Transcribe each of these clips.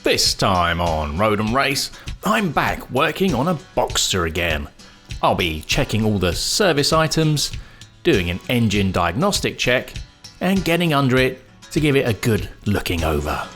This time on Road and Race, I'm back working on a Boxster again. I'll be checking all the service items, doing an engine diagnostic check, and getting under it to give it a good looking over.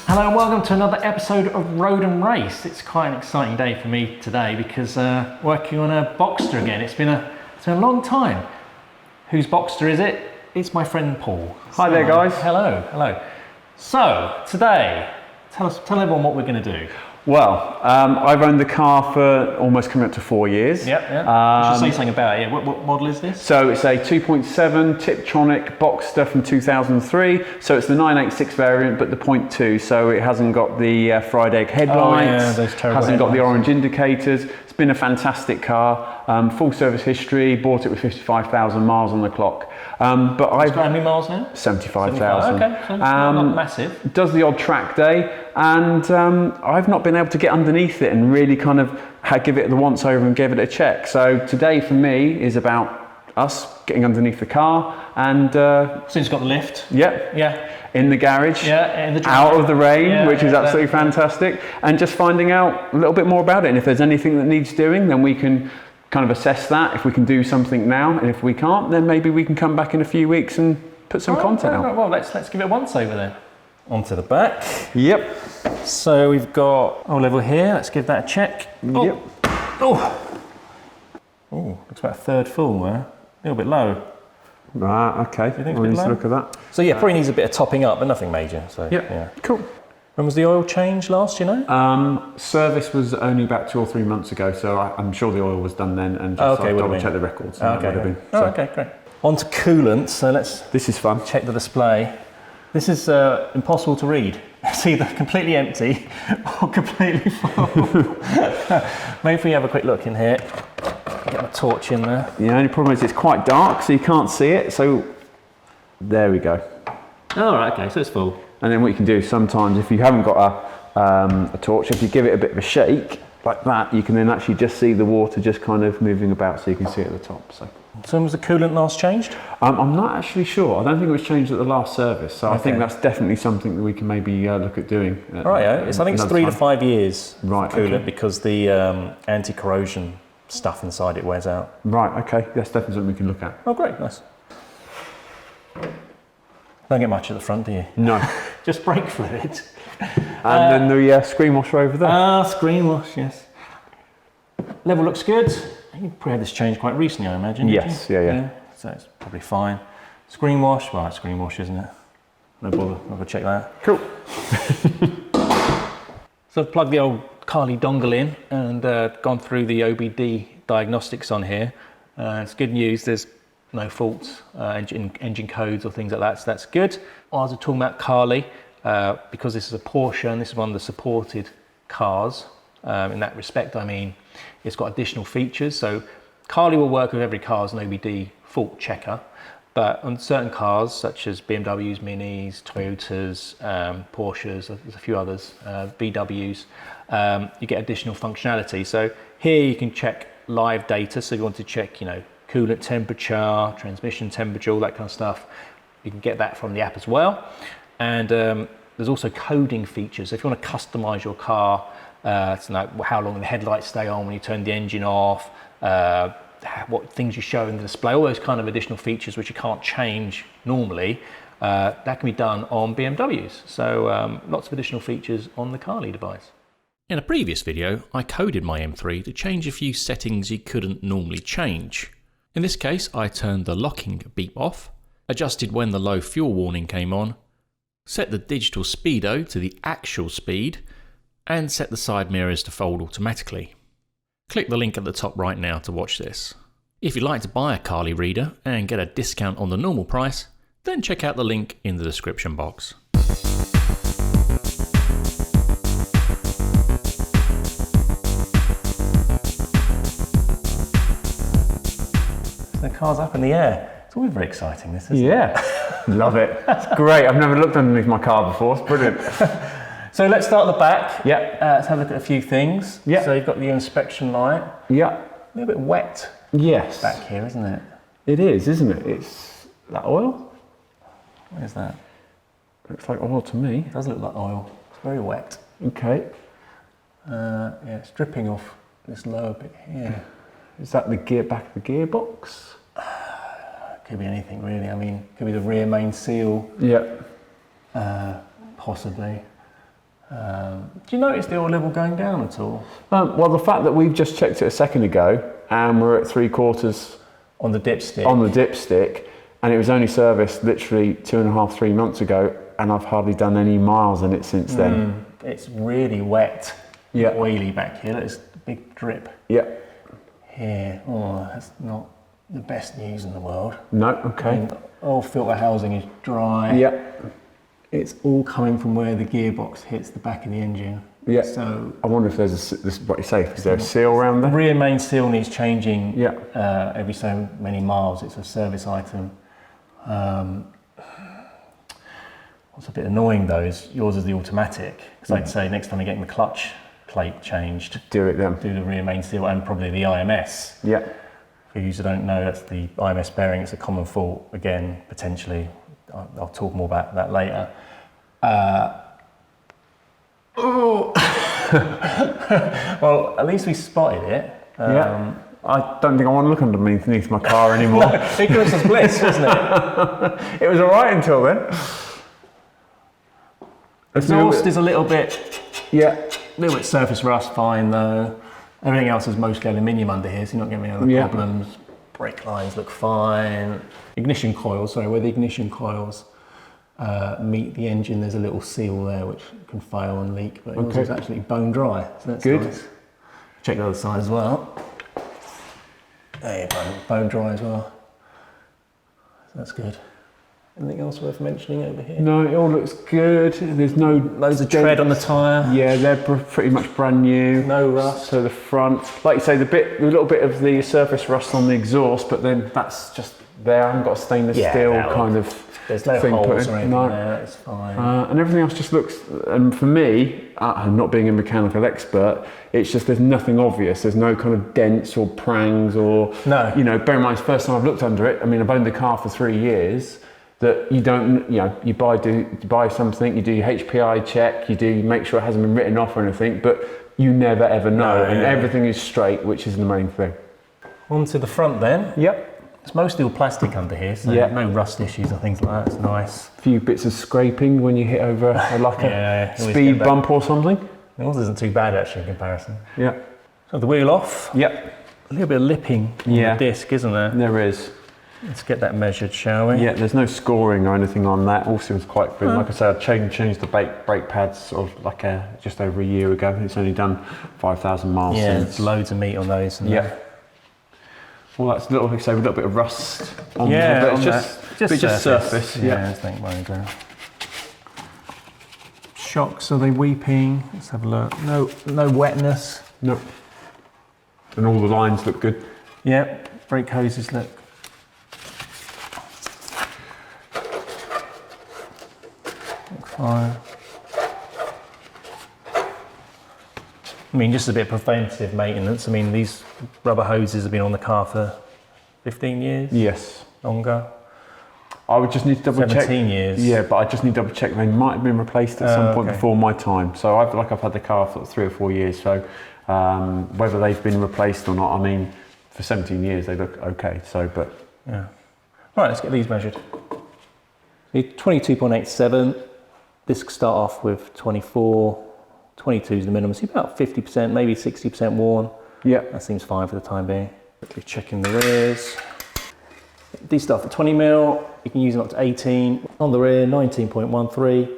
Hello and welcome to another episode of Road and Race. It's quite an exciting day for me today because working on a Boxster again. It's been a long time. Whose Boxster is it? It's my friend Paul. Hi there, guys. Hello. So today, tell everyone what we're going to do. Well, I've owned the car for almost coming up to 4 years. Yep. You should say something about it. Yeah. What model is this? So it's a 2.7 Tiptronic Boxster from 2003. So it's the 986 variant, but the 0.2. So it hasn't got the fried egg headlights. Those terrible hasn't got the headlights. orange indicators. It's been a fantastic car. Full service history. Bought it with 55,000 miles on the clock. But It's got how many miles now? 75,000. Okay, so it's not massive. Does the odd track day, and I've not been able to get underneath it and really kind of give it the once over and give it a check. So today for me is about us getting underneath the car and So it's got the lift. Yeah. in the garage, In the driveway. out of the rain, which is yeah, absolutely fantastic, and just finding out a little bit more about it. And if there's anything that needs doing, then we can kind of assess that. If we can do something now, and if we can't, then maybe we can come back in a few weeks and put some content out. Well, let's give it a once over then. Onto the back. Yep. So we've got our level here. Let's give that a check. Yep. Oh, looks about a third full there. A little bit low. Right. Okay. think it's a We'll bit need to low? look at that. So yeah, probably needs a bit of topping up, but nothing major. So Yep. yeah. Cool. When was the oil change last? You know? Service was only about 2 or 3 months ago, so I'm sure the oil was done then, and just would've double been. check the records. Oh, and that okay. would have been. Oh, So okay, great. On to coolant. So let's This is fun. check the display. This is impossible to read. It's either completely empty or completely full. Maybe if we have a quick look in here. Get my torch in there. The only problem is it's quite dark, so you can't see it. So there we go. Oh, right, okay, so it's full. And then what you can do sometimes, if you haven't got a torch, if you give it a bit of a shake like that, you can then actually just see the water just kind of moving about, so you can see it at the top. So when was the coolant last changed? I'm not actually sure. I don't think it was changed at the last service, so I think Okay. that's definitely something that we can maybe look at doing. Right, yeah. I think it's another 3 to time. 5 years Right, for coolant okay. because the anti-corrosion stuff inside it wears out. Right, okay, that's definitely something we can look at. Oh, great, nice. Don't get much at the front, do you? No. Just brake fluid. And then the screen washer over there. Screen wash, yes. Level looks good. You probably had this changed quite recently, I imagine. didn't Yes, you? yeah. So it's probably fine. Screen wash, well, it's screen wash, isn't it? No bother, I'll go check that. Cool. So I've plugged the old Carly dongle in and gone through the OBD diagnostics on here. It's good news, there's no faults, engine codes or things like that, so that's good. I was talking about Carly, because this is a Porsche and this is one of the supported cars. In that respect, I mean, it's got additional features. So Carly will work with every car as an OBD fault checker, but on certain cars such as BMWs, Minis, Toyotas, Porsches, there's a few others, VWs, you get additional functionality. So here you can check live data. So if you want to check, coolant temperature, transmission temperature, all that kind of stuff, you can get that from the app as well. And there's also coding features. So if you want to customize your car, so like how long the headlights stay on when you turn the engine off, what things you show in the display, all those kind of additional features which you can't change normally, that can be done on BMWs. So lots of additional features on the Carly device. In a previous video, I coded my M3 to change a few settings you couldn't normally change. In this case, I turned the locking beep off, adjusted when the low fuel warning came on, set the digital speedo to the actual speed, and set the side mirrors to fold automatically. Click the link at the top right now to watch this. If you'd like to buy a Carly reader and get a discount on the normal price, then check out the link in the description box. The car's up in the air. It's always very exciting, this, isn't it? Yeah. Love it. It's great. I've never looked underneath my car before. It's brilliant. So let's start at the back. Yeah. Let's have a look at a few things. Yeah. So you've got the inspection light. Yeah. A little bit wet Yes. back here, isn't it? It is, isn't it? It's that oil? Where's that? Looks like oil to me. It does look like oil. It's very wet. Okay. Yeah, it's dripping off this lower bit here. Is that the back of the gearbox? Could be anything really. I mean, could be the rear main seal. Yeah. Possibly. Do you notice the oil level going down at all? Well, the fact that we've just checked it a second ago and we're at 3/4 On the dipstick? on the dipstick, and it was only serviced literally 2.5, 3 months ago, and I've hardly done any miles in it since then. It's really wet, Yeah. oily back here. There's a big drip Yeah. here. Oh, that's not the best news in the world. No. Okay. And all filter housing is dry. Yeah. It's all coming from where the gearbox hits the back of the engine. Yeah. So I wonder if there's this is what you say. Is there a seal around the there? rear main seal needs changing Yeah. every so many miles. It's a service item. What's a bit annoying though is yours is the automatic. Because I'd say next time you're getting the clutch plate changed, Do it then. do the rear main seal and probably the IMS. Yeah. For you who don't know, that's the IMS bearing. It's a common fault, again, potentially. I'll talk more about that later. Well, at least we spotted it. Yeah. I don't think I want to look underneath my car anymore. Ignorance is bliss, isn't it? It was all right until then. Exhaust is a little bit Yeah. surface rust, fine though. Everything else is mostly aluminium under here, so you're not getting any other Yeah. problems. Brake lines look fine. Ignition coils, sorry, where the ignition coils meet the engine, there's a little seal there which can fail and leak, but yours Okay. is actually bone dry, so that's Good. nice. Check the other side as well. There you go, bone dry as well. So that's good. Anything else worth mentioning over here? No, it all looks good. There's no Loads of tread on the tyre. Yeah, they're pretty much brand new. No rust. So the front, like you say, the little bit of the surface rust on the exhaust, but then that's just there. I haven't got a stainless steel that'll- kind of There's no thing put holes in. or anything No. there, it's fine. And everything else just looks, and for me, not being a mechanical expert, it's just there's nothing obvious. There's no kind of dents or prangs or, No. you know, bear in mind, it's the first time I've looked under it. I mean, I've owned the car for 3 years. That you don't, you know, you buy something, you do your HPI check, you make sure it hasn't been written off or anything, but you never ever know, No, and yeah. everything is straight, which is the main thing. On to the front then. Yep. It's mostly all plastic under here, so Yeah. no rust issues or things like that. It's nice. A few bits of scraping when you hit over a Yeah, always speed get that. bump or something. Yours isn't too bad actually in comparison. Yeah. So the wheel off. Yep. A little bit of lipping on Yeah. the disc, isn't there? There is. Let's get that measured, shall we? Yeah, there's no scoring or anything on that. All seems quite good. Like I said, I changed the brake pads sort of like just over a year ago. It's only done 5,000 miles Yeah, since. there's loads of meat on those. And Yeah. Well, that's a little bit of rust on Yeah, there, but on it's that. just surface. Yeah, there's nothing worrying about. Shocks, are they weeping? Let's have a look. No wetness. No. And all the lines look good. Yep, brake hoses look. Look fine. I mean, just a bit of preventative maintenance. I mean, these rubber hoses have been on the car for 15 years? Yes. Longer? I would just need to double check. 17 years. Yeah, but I just need to double check. They might have been replaced at some point okay. before my time. So I've had the car for 3 or 4 years. So whether they've been replaced or not, I mean, for 17 years they look okay. So, but Yeah. Right, let's get these measured. 22.87. Discs start off with 24. 22 is the minimum. So about 50%, maybe 60% worn. yeah, That seems fine for the time being. Quickly checking the rears. These start at 20 mil. You can use them up to 18. On the rear, 19.13.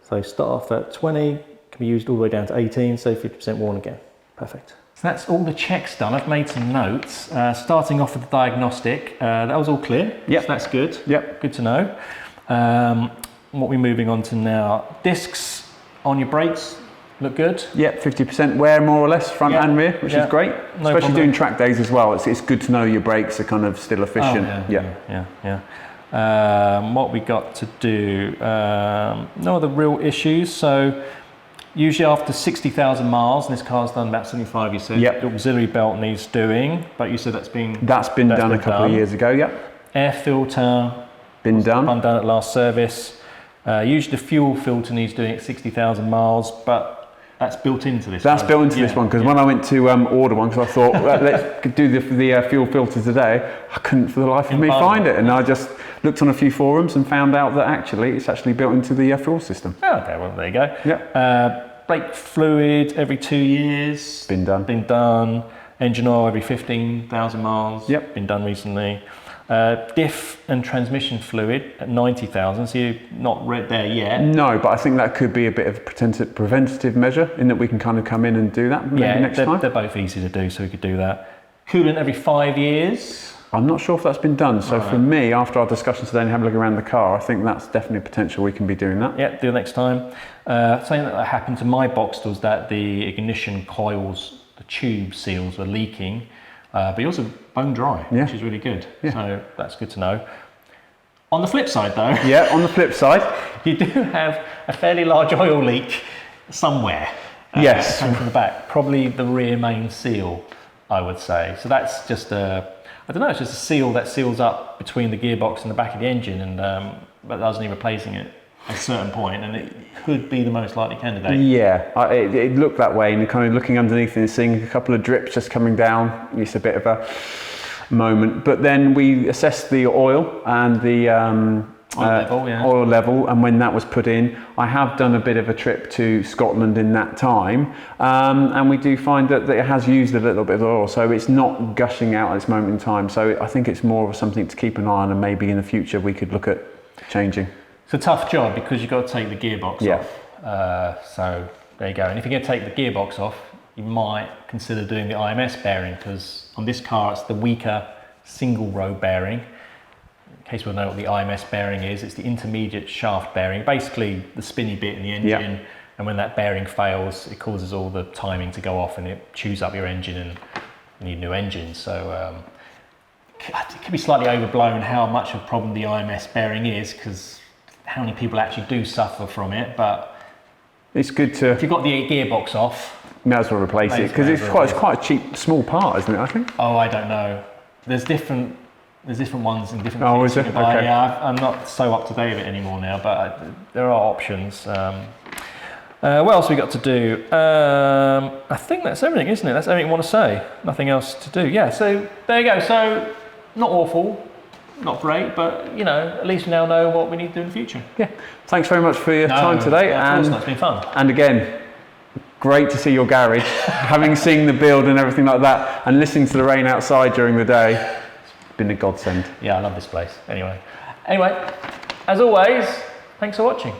So start off at 20, can be used all the way down to 18, so 50% worn again. Perfect. So that's all the checks done. I've made some notes. Starting off with the diagnostic, that was all clear. Yep. So that's good. Yep. Good to know. What we're moving on to now. Discs on your brakes look good. yeah, 50% wear more or less, front Yeah. and rear, which Yeah. is great. No Especially problem. doing track days as well. It's good to know your brakes are kind of still efficient. Oh, yeah. What we got to do, no other real issues. So usually after 60,000 miles, and this car's done about 75, you said, Yep. the auxiliary belt needs doing, but you said that's been done a couple of years ago, yep. Air filter, Been done. undone at last service. Usually the fuel filter needs doing at 60,000 miles, but that's built into this. That's built into this one, because when I went to order one, because I thought, let's do the fuel filter today, I couldn't for the life of me find it. And I just looked on a few forums and found out that it's actually built into the fuel system. Oh, okay, well, there you go. Yep. Brake fluid every 2 years. Been done. Been done. Engine oil every 15,000 miles. Yep. Been done recently. Diff and transmission fluid at 90,000, so you're not there yet. No, but I think that could be a bit of a preventative measure in that we can kind of come in and do that maybe next time. They're both easy to do, so we could do that. Coolant every 5 years. I'm not sure if that's been done. So for me, after our discussion today and have a look around the car, I think that's definitely a potential we can be doing that. Yeah, do it next time. Something that happened to my Boxster was that the ignition coils, the tube seals were leaking. But you're also bone dry, which is really good. Yeah. So that's good to know. On the flip side though. Yeah, on the flip side. You do have a fairly large oil leak somewhere. Yes. Coming from the back. Probably the rear main seal, I would say. So that's just it's just a seal that seals up between the gearbox and the back of the engine, and but doesn't need replacing it at a certain point, and it could be the most likely candidate. Yeah, it looked that way, and kind of looking underneath and seeing a couple of drips just coming down. It's a bit of a moment, but then we assessed the oil and the oil level, and when that was put in, I have done a bit of a trip to Scotland in that time, and we do find that it has used a little bit of oil, so it's not gushing out at this moment in time. So I think it's more of something to keep an eye on, and maybe in the future we could look at changing. It's a tough job because you've got to take the gearbox off. So there you go. And if you're going to take the gearbox off, you might consider doing the IMS bearing, because on this car it's the weaker single row bearing. In case you want to know what the IMS bearing is, it's the intermediate shaft bearing, basically the spinny bit in the engine. And when that bearing fails, it causes all the timing to go off and it chews up your engine, and you need a new engine. So it could be slightly overblown how much of a problem the IMS bearing is, because how many people actually do suffer from it. But it's good to, if you've got the gearbox off, you may as well replace it, because it's quite a cheap small part, isn't it, I think? Oh, I don't know. There's different ones in different kits you is can it? buy. Okay. Yeah, I'm not so up to date with it anymore now, but there are options. What else we got to do? I think that's everything, isn't it? That's everything I want to say. Nothing else to do. Yeah, so there you go. So not awful, not great, but at least we now know what we need to do in the future. Yeah. Thanks very much for your time today. Yeah, of course, it's been fun. And again, great to see your garage, having seen the build and everything like that, and listening to the rain outside during the day. It's been a godsend. Yeah, I love this place. Anyway, as always, thanks for watching.